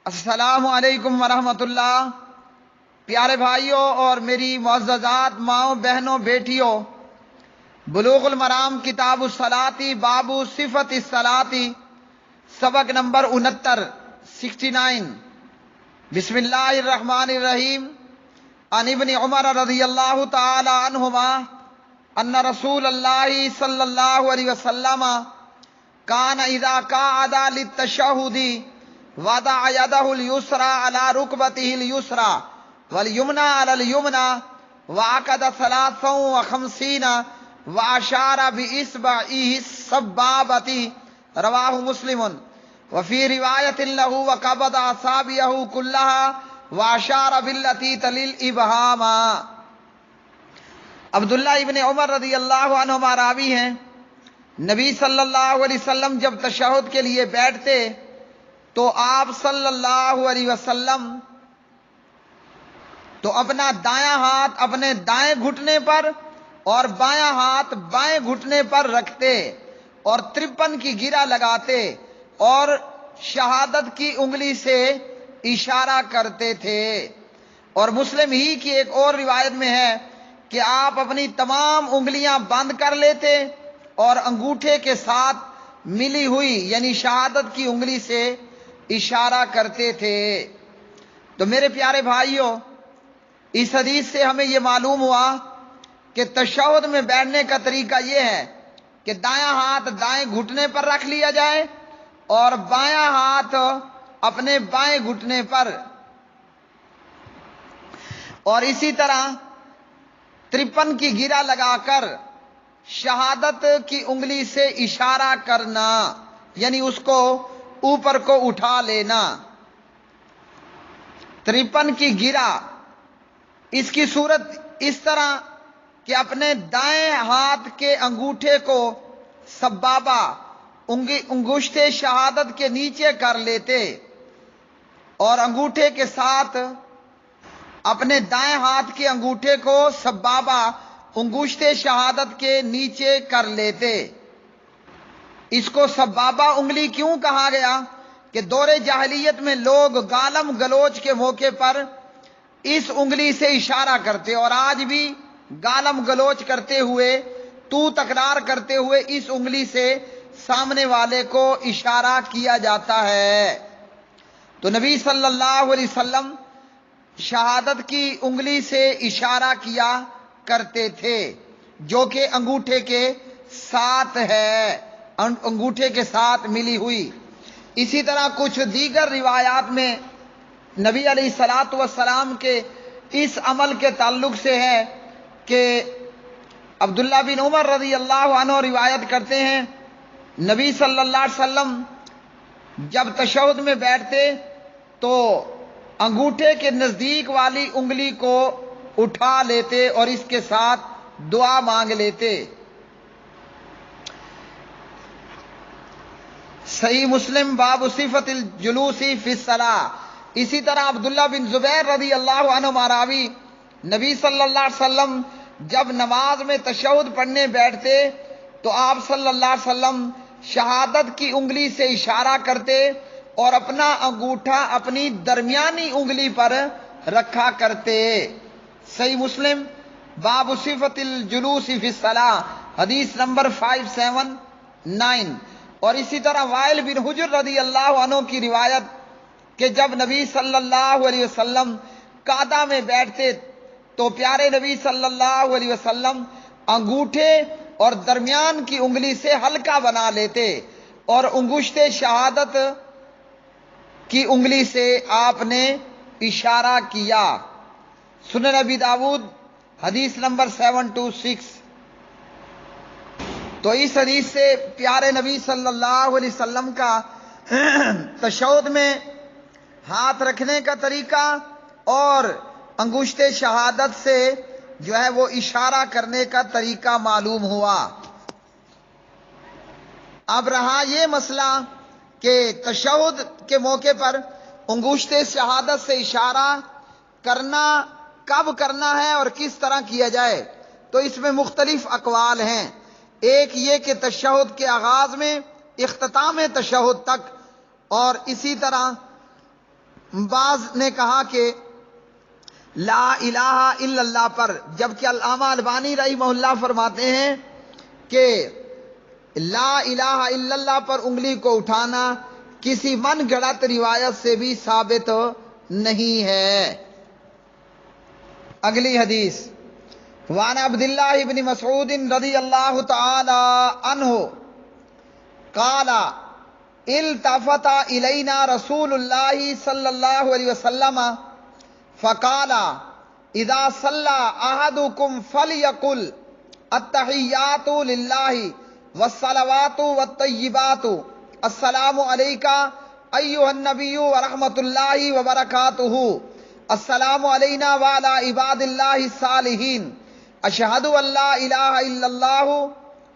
السلام علیکم ورحمۃ اللہ۔ پیارے بھائیوں اور میری معززات ماؤں بہنوں بیٹیوں، بلوغ المرام کتاب الصلاۃ باب صفت الصلاۃ سبق نمبر 69 بسم اللہ الرحمن الرحیم۔ عن ابن عمر رضی اللہ تعالی عنہما ان رسول اللہ صلی اللہ علیہ وسلم کان اذا قعد للتشہد وضع يده اليسرى على ركبته اليسرى واليمنى على اليمنى وعقد 53 وأشار بإصبعه السبابة رواه مسلم وفي رواية له وقبض أصابعه كلها وأشار بالتي تلي الإبهام۔ عبداللہ ابن عمر رضی اللہ عنہما راوی ہیں، نبی صلی اللہ علیہ وسلم جب تشہد کے لیے بیٹھتے تو آپ صلی اللہ علیہ وسلم تو اپنا دایاں ہاتھ اپنے دائیں گھٹنے پر اور بایاں ہاتھ بائیں گھٹنے پر رکھتے اور 53 کی گرہ لگاتے اور شہادت کی انگلی سے اشارہ کرتے تھے۔ اور مسلم ہی کی ایک اور روایت میں ہے کہ آپ اپنی تمام انگلیاں بند کر لیتے اور انگوٹھے کے ساتھ ملی ہوئی یعنی شہادت کی انگلی سے اشارہ کرتے تھے۔ تو میرے پیارے بھائیوں، اس حدیث سے ہمیں یہ معلوم ہوا کہ تشہد میں بیٹھنے کا طریقہ یہ ہے کہ دایاں ہاتھ دائیں گھٹنے پر رکھ لیا جائے اور بایاں ہاتھ اپنے بائیں گھٹنے پر، اور اسی طرح 53 کی گرہ لگا کر شہادت کی انگلی سے اشارہ کرنا، یعنی اس کو اوپر کو اٹھا لینا۔ 53 کی گرہ، اس کی صورت اس طرح کہ اپنے دائیں ہاتھ کے انگوٹھے کو سبابہ انگشت شہادت کے نیچے کر لیتے اور انگوٹھے کے ساتھ اپنے دائیں ہاتھ کے انگوٹھے کو سبابہ انگشت شہادت کے نیچے کر لیتے۔ اس کو سبابہ انگلی کیوں کہا گیا کہ دور جاہلیت میں لوگ گالم گلوچ کے موقع پر اس انگلی سے اشارہ کرتے، اور آج بھی گالم گلوچ کرتے ہوئے تو تکرار کرتے ہوئے اس انگلی سے سامنے والے کو اشارہ کیا جاتا ہے۔ تو نبی صلی اللہ علیہ وسلم شہادت کی انگلی سے اشارہ کیا کرتے تھے جو کہ انگوٹھے کے ساتھ ہے، انگوٹھے کے ساتھ ملی ہوئی۔ اسی طرح کچھ دیگر روایات میں نبی علیہ الصلوۃ والسلام کے اس عمل کے تعلق سے ہے کہ عبداللہ بن عمر رضی اللہ عنہ روایت کرتے ہیں، نبی صلی اللہ علیہ وسلم جب تشہد میں بیٹھتے تو انگوٹھے کے نزدیک والی انگلی کو اٹھا لیتے اور اس کے ساتھ دعا مانگ لیتے۔ صحیح مسلم باب صفت الجلوس فی الصلاۃ۔ اسی طرح عبداللہ بن زبیر رضی اللہ عنہ راوی، نبی صلی اللہ علیہ وسلم جب نماز میں تشہد پڑھنے بیٹھتے تو آپ صلی اللہ علیہ وسلم شہادت کی انگلی سے اشارہ کرتے اور اپنا انگوٹھا اپنی درمیانی انگلی پر رکھا کرتے۔ صحیح مسلم باب صفت الجلوس فی الصلاۃ حدیث نمبر 579۔ اور اسی طرح وائل بن حجر رضی اللہ عنہ کی روایت کہ جب نبی صلی اللہ علیہ وسلم قعدہ میں بیٹھتے تو پیارے نبی صلی اللہ علیہ وسلم انگوٹھے اور درمیان کی انگلی سے ہلکا بنا لیتے اور انگشت شہادت کی انگلی سے آپ نے اشارہ کیا۔ سنن ابی داود حدیث نمبر 726۔ تو اس حدیث سے پیارے نبی صلی اللہ علیہ وسلم کا تشہد میں ہاتھ رکھنے کا طریقہ اور انگشت شہادت سے جو ہے وہ اشارہ کرنے کا طریقہ معلوم ہوا۔ اب رہا یہ مسئلہ کہ تشہد کے موقع پر انگشت شہادت سے اشارہ کرنا کب کرنا ہے اور کس طرح کیا جائے، تو اس میں مختلف اقوال ہیں۔ ایک یہ کہ تشہد کے آغاز میں، اختتام تشہد تک، اور اسی طرح بعض نے کہا کہ لا الہ الا اللہ پر، جبکہ علامہ البانی رحمہ اللہ فرماتے ہیں کہ لا الہ الا اللہ پر انگلی کو اٹھانا کسی من گھڑت روایت سے بھی ثابت نہیں ہے۔ اگلی حدیث، وعن عبداللہ بن مسعود رضی اللہ تعالی عنہ قال التفت الینا رسول اللہ صلی اللہ علیہ وسلم فقال اذا صلى احدكم فليقل التحیات للہ والصلوات والطیبات السلام علیک ایھا النبی ورحمۃ اللہ وبرکاتہ السلام علینا وعلی عباد اللہ الصالحین اشہد ان لا الہ الا اللہ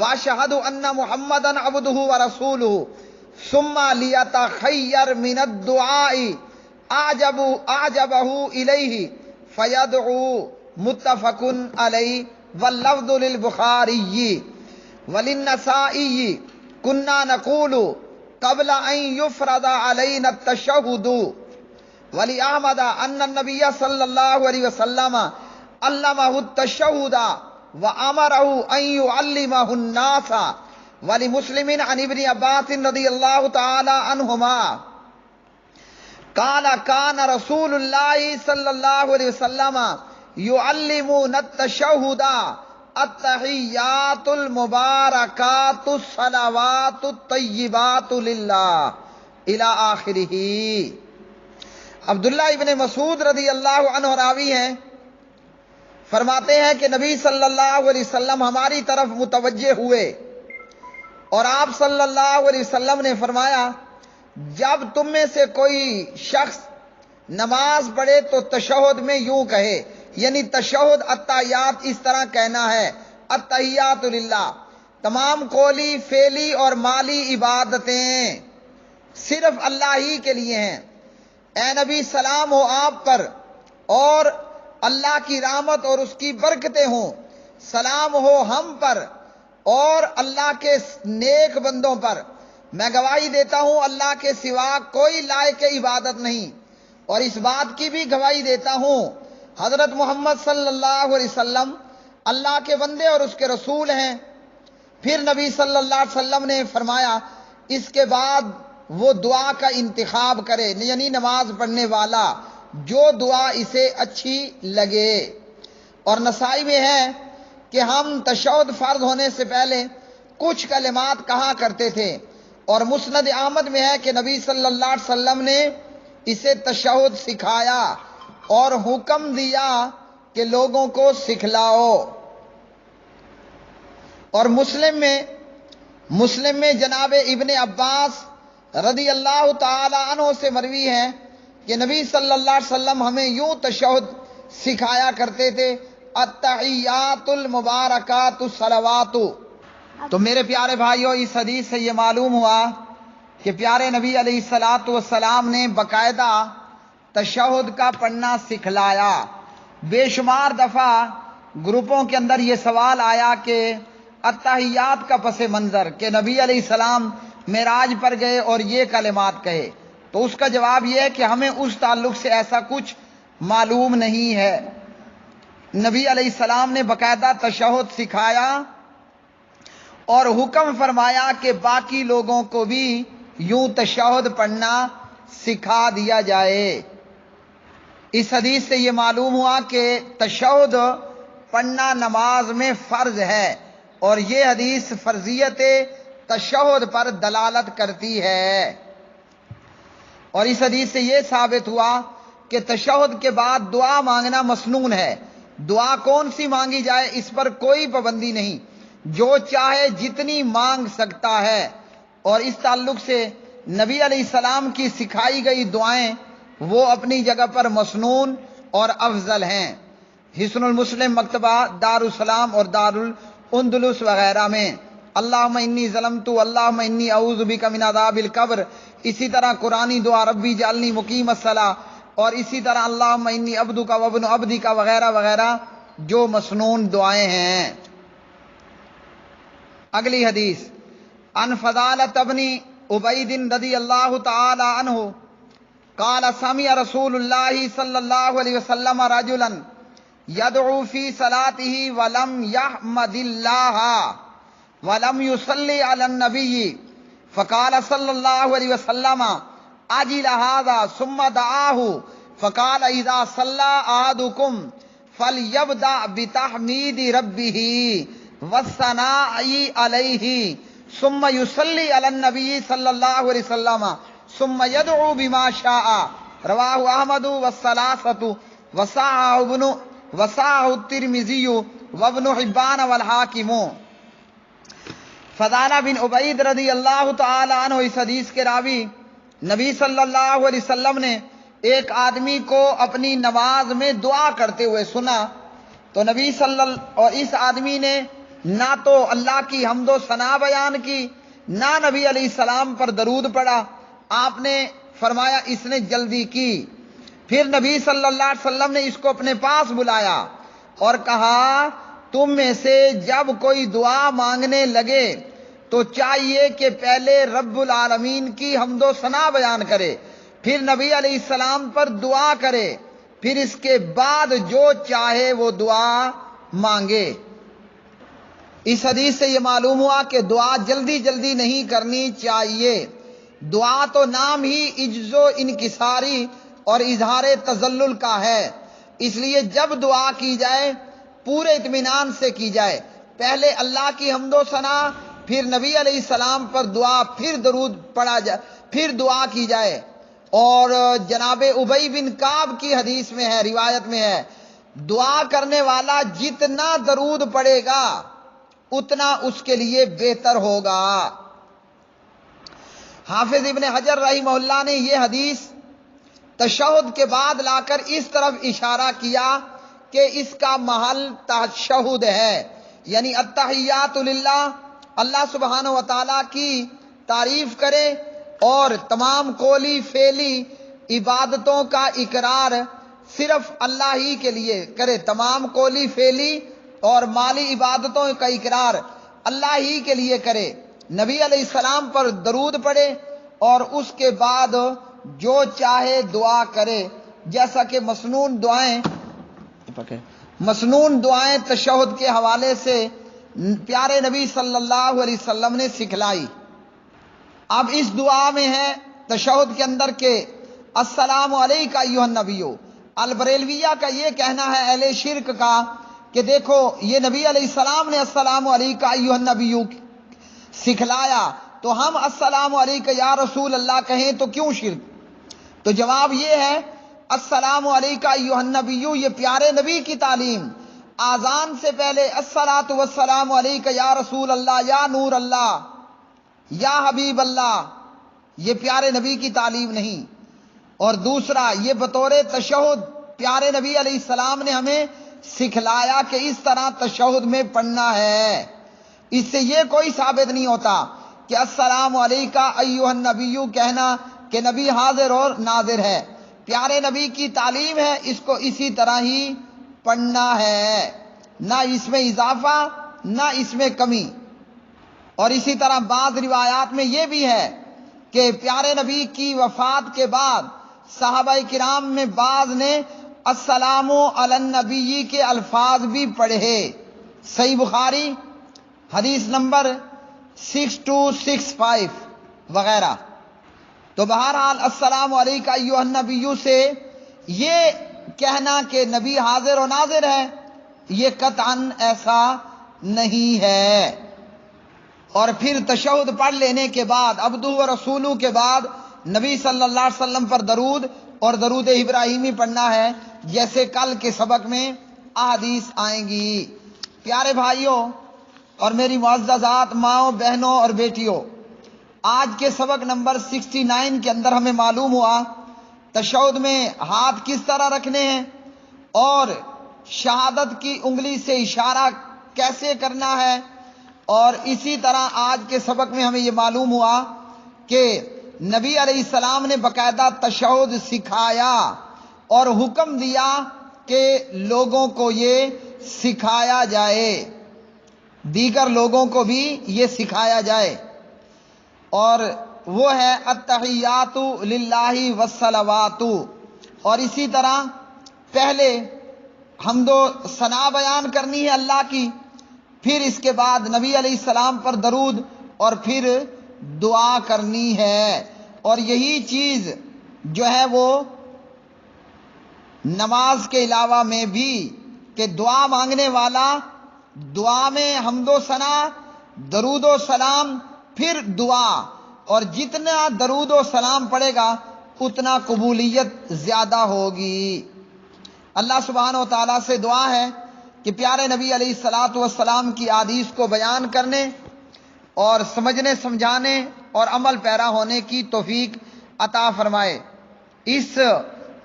واشہد ان محمدا عبدہ ورسولہ ثم لیتخیر من الدعاء اعجبہ الیہ فیدعو متفق علیہ واللفظ للبخاری وللنسائی كنا نقول قبل ان يفرض علينا التشهد ولأحمد ان النبي صلى الله عليه وسلم علمه التشهد وامره ان يعلمه الناس ولمسلم عن ابن عباس رضي الله تعالى عنهما قال كان رسول الله صلى الله عليه وسلم يعلمنا التشهد التحیات المبارکات الصلوات الطیبات للہ الی آخرہ۔ عبداللہ ابن مسعود رضی اللہ عنہ راوی ہیں، فرماتے ہیں کہ نبی صلی اللہ علیہ وسلم ہماری طرف متوجہ ہوئے اور آپ صلی اللہ علیہ وسلم نے فرمایا جب تم میں سے کوئی شخص نماز پڑھے تو تشہد میں یوں کہے، یعنی تشہد التحیات اس طرح کہنا ہے، التحیات للہ، تمام قولی فعلی اور مالی عبادتیں صرف اللہ ہی کے لیے ہیں۔ اے نبی سلام ہو آپ پر اور اللہ کی رحمت اور اس کی برکتیں ہوں، سلام ہو ہم پر اور اللہ کے نیک بندوں پر، میں گواہی دیتا ہوں اللہ کے سوا کوئی لائق عبادت نہیں، اور اس بات کی بھی گواہی دیتا ہوں حضرت محمد صلی اللہ علیہ وسلم اللہ کے بندے اور اس کے رسول ہیں۔ پھر نبی صلی اللہ علیہ وسلم نے فرمایا اس کے بعد وہ دعا کا انتخاب کرے، یعنی نماز پڑھنے والا جو دعا اسے اچھی لگے۔ اور نسائی میں ہے کہ ہم تشہد فرض ہونے سے پہلے کچھ کلمات کہا کرتے تھے، اور مسند احمد میں ہے کہ نبی صلی اللہ علیہ وسلم نے اسے تشہد سکھایا اور حکم دیا کہ لوگوں کو سکھلاؤ۔ اور مسلم میں جناب ابن عباس رضی اللہ تعالی عنہ سے مروی ہے کہ نبی صلی اللہ علیہ وسلم ہمیں یوں تشہد سکھایا کرتے تھے، التحیات المبارکات الصلوات۔ تو میرے پیارے بھائیوں، اس حدیث سے یہ معلوم ہوا کہ پیارے نبی علیہ الصلاۃ والسلام نے باقاعدہ تشہد کا پڑھنا سکھلایا۔ بے شمار دفعہ گروپوں کے اندر یہ سوال آیا کہ التحیات کا پس منظر کہ نبی علیہ السلام معراج پر گئے اور یہ کلمات کہے، تو اس کا جواب یہ ہے کہ ہمیں اس تعلق سے ایسا کچھ معلوم نہیں ہے۔ نبی علیہ السلام نے باقاعدہ تشہد سکھایا اور حکم فرمایا کہ باقی لوگوں کو بھی یوں تشہد پڑھنا سکھا دیا جائے۔ اس حدیث سے یہ معلوم ہوا کہ تشہد پڑھنا نماز میں فرض ہے، اور یہ حدیث فرضیت تشہد پر دلالت کرتی ہے۔ اور اس حدیث سے یہ ثابت ہوا کہ تشہد کے بعد دعا مانگنا مسنون ہے۔ دعا کون سی مانگی جائے اس پر کوئی پابندی نہیں، جو چاہے جتنی مانگ سکتا ہے، اور اس تعلق سے نبی علیہ السلام کی سکھائی گئی دعائیں وہ اپنی جگہ پر مسنون اور افضل ہیں۔ حسن المسلم مکتبہ دارالسلام اور دارالاندلس وغیرہ میں اللہم انی ظلمت اللہم انی اعوذ بک من عذاب القبر، اسی طرح قرآنی دعا ربی جعلنی مقیم الصلاۃ، اور اسی طرح اللہم انی عبدک وابن عبدک وغیرہ وغیرہ جو مسنون دعائیں ہیں۔ اگلی حدیث، عن فضالۃ بن عبید رضی اللہ تعالی عنہ قال سمع رسول اللہ صلی اللہ علیہ وسلم رجلا يدعو في صلاته ولم يحمد الله ولم يصلي على النبي فقال صلى الله عليه وسلم اجل هذا ثم دعاه فقال اذا صلى احدكم فليبدأ بتحميد ربه والثناء عليه ثم يصلي على النبي صلى الله عليه وسلم ثم يدعو بما شاء رواه احمد والثلاثة وصححه الترمذی وابن حبان والحاکم۔ فضالہ بن عبید رضی اللہ تعالی عنہ اس حدیث کے راوی نبی صلی اللہ علیہ وسلم نے ایک آدمی کو اپنی نماز میں دعا کرتے ہوئے سنا تو نبی اور اس آدمی نے نہ تو اللہ کی حمد و ثنا بیان کی نہ نبی علیہ السلام پر درود پڑھا۔ آپ نے فرمایا اس نے جلدی کی۔ پھر نبی صلی اللہ علیہ وسلم نے اس کو اپنے پاس بلایا اور کہا تم میں سے جب کوئی دعا مانگنے لگے تو چاہیے کہ پہلے رب العالمین کی حمد و ثنا بیان کرے، پھر نبی علیہ السلام پر دعا کرے، پھر اس کے بعد جو چاہے وہ دعا مانگے۔ اس حدیث سے یہ معلوم ہوا کہ دعا جلدی جلدی نہیں کرنی چاہیے۔ دعا تو نام ہی عجز و انکساری اور اظہار تذلل کا ہے، اس لیے جب دعا کی جائے پورے اطمینان سے کی جائے، پہلے اللہ کی حمد و ثنا، پھر نبی علیہ السلام پر دعا، پھر درود پڑھا جائے، پھر دعا کی جائے۔ اور جناب ابی بن کعب کی حدیث میں ہے، روایت میں ہے، دعا کرنے والا جتنا درود پڑھے گا اتنا اس کے لیے بہتر ہوگا۔ حافظ ابن حجر رحمہ اللہ نے یہ حدیث تشہد کے بعد لا کر اس طرف اشارہ کیا کہ اس کا محل تشہد ہے، یعنی التحیات للہ، اللہ سبحانہ و تعالیٰ کی تعریف کرے اور تمام قولی فعلی عبادتوں کا اقرار صرف اللہ ہی کے لیے کرے، تمام قولی فعلی اور مالی عبادتوں کا اقرار اللہ ہی کے لیے کرے، نبی علیہ السلام پر درود پڑھے اور اس کے بعد جو چاہے دعا کرے، جیسا کہ مسنون دعائیں تشہد کے حوالے سے پیارے نبی صلی اللہ علیہ وسلم نے سکھلائی۔ اب اس دعا میں ہے تشہد کے اندر کہ السلام علیک ایھا النبی۔ البریلویہ کا یہ کہنا ہے اہل شرک کا کہ دیکھو یہ نبی علیہ السلام نے السلام علیک ایھا النبی سکھلایا تو ہم السلام علیک یا رسول اللہ کہیں تو کیوں شرک؟ تو جواب یہ ہے السلام علیک ایھا النبی یہ پیارے نبی کی تعلیم، آذان سے پہلے الصلاۃ والسلام علیک یا رسول اللہ، یا نور اللہ، یا حبیب اللہ، یہ پیارے نبی کی تعلیم نہیں۔ اور دوسرا یہ بطور تشہد پیارے نبی علیہ السلام نے ہمیں سکھلایا کہ اس طرح تشہد میں پڑھنا ہے۔ اس سے یہ کوئی ثابت نہیں ہوتا کہ السلام علیکہ ایھا النبی کہنا کہ نبی حاضر اور ناظر ہے، پیارے نبی کی تعلیم ہے، اس کو اسی طرح ہی پڑھنا ہے، نہ اس میں اضافہ نہ اس میں کمی۔ اور اسی طرح بعض روایات میں یہ بھی ہے کہ پیارے نبی کی وفات کے بعد صحابہ کرام میں بعض نے السلام علی النبی کے الفاظ بھی پڑھے، صحیح بخاری حدیث نمبر 6265 وغیرہ۔ تو بہرحال السلام علیکہ ایھا النبی سے یہ کہنا کہ نبی حاضر و ناظر ہے یہ قطعاً ایسا نہیں ہے۔ اور پھر تشہد پڑھ لینے کے بعد عبدہ و رسولہ کے بعد نبی صلی اللہ علیہ وسلم پر درود اور درود ابراہیمی پڑھنا ہے، جیسے کل کے سبق میں احادیث آئیں گی۔ پیارے بھائیوں اور میری معززات ماؤں، بہنوں اور بیٹیوں، آج کے سبق نمبر 69 کے اندر ہمیں معلوم ہوا تشہد میں ہاتھ کس طرح رکھنے ہیں اور شہادت کی انگلی سے اشارہ کیسے کرنا ہے، اور اسی طرح آج کے سبق میں ہمیں یہ معلوم ہوا کہ نبی علیہ السلام نے باقاعدہ تشہد سکھایا اور حکم دیا کہ لوگوں کو یہ سکھایا جائے، دیگر لوگوں کو بھی یہ سکھایا جائے۔ اور وہ ہے التحیات للہ والصلوات، اور اسی طرح پہلے حمد و ثنا بیان کرنی ہے اللہ کی، پھر اس کے بعد نبی علیہ السلام پر درود، اور پھر دعا کرنی ہے۔ اور یہی چیز جو ہے وہ نماز کے علاوہ میں بھی، کہ دعا مانگنے والا دعا میں حمد و ثنا، درود و سلام، پھر دعا، اور جتنا درود و سلام پڑھے گا اتنا قبولیت زیادہ ہوگی۔ اللہ سبحانہ و تعالیٰ سے دعا ہے کہ پیارے نبی علیہ الصلاۃ والسلام کی احادیث کو بیان کرنے اور سمجھنے سمجھانے اور عمل پیرا ہونے کی توفیق عطا فرمائے۔ اس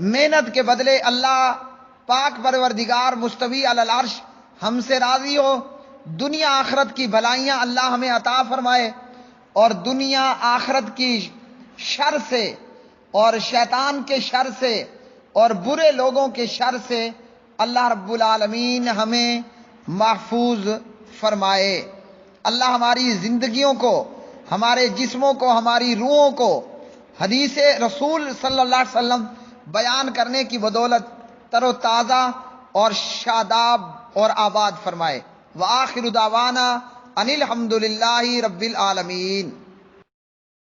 محنت کے بدلے اللہ پاک پروردگار مستوی علی العرش ہم سے راضی ہو، دنیا آخرت کی بھلائیاں اللہ ہمیں عطا فرمائے، اور دنیا آخرت کی شر سے اور شیطان کے شر سے اور برے لوگوں کے شر سے اللہ رب العالمین ہمیں محفوظ فرمائے۔ اللہ ہماری زندگیوں کو، ہمارے جسموں کو، ہماری روحوں کو حدیث رسول صلی اللہ علیہ وسلم بیان کرنے کی بدولت تر و تازہ اور شاداب اور آباد فرمائے۔ وآخر دعوانا ان الحمد للہ رب العالمین۔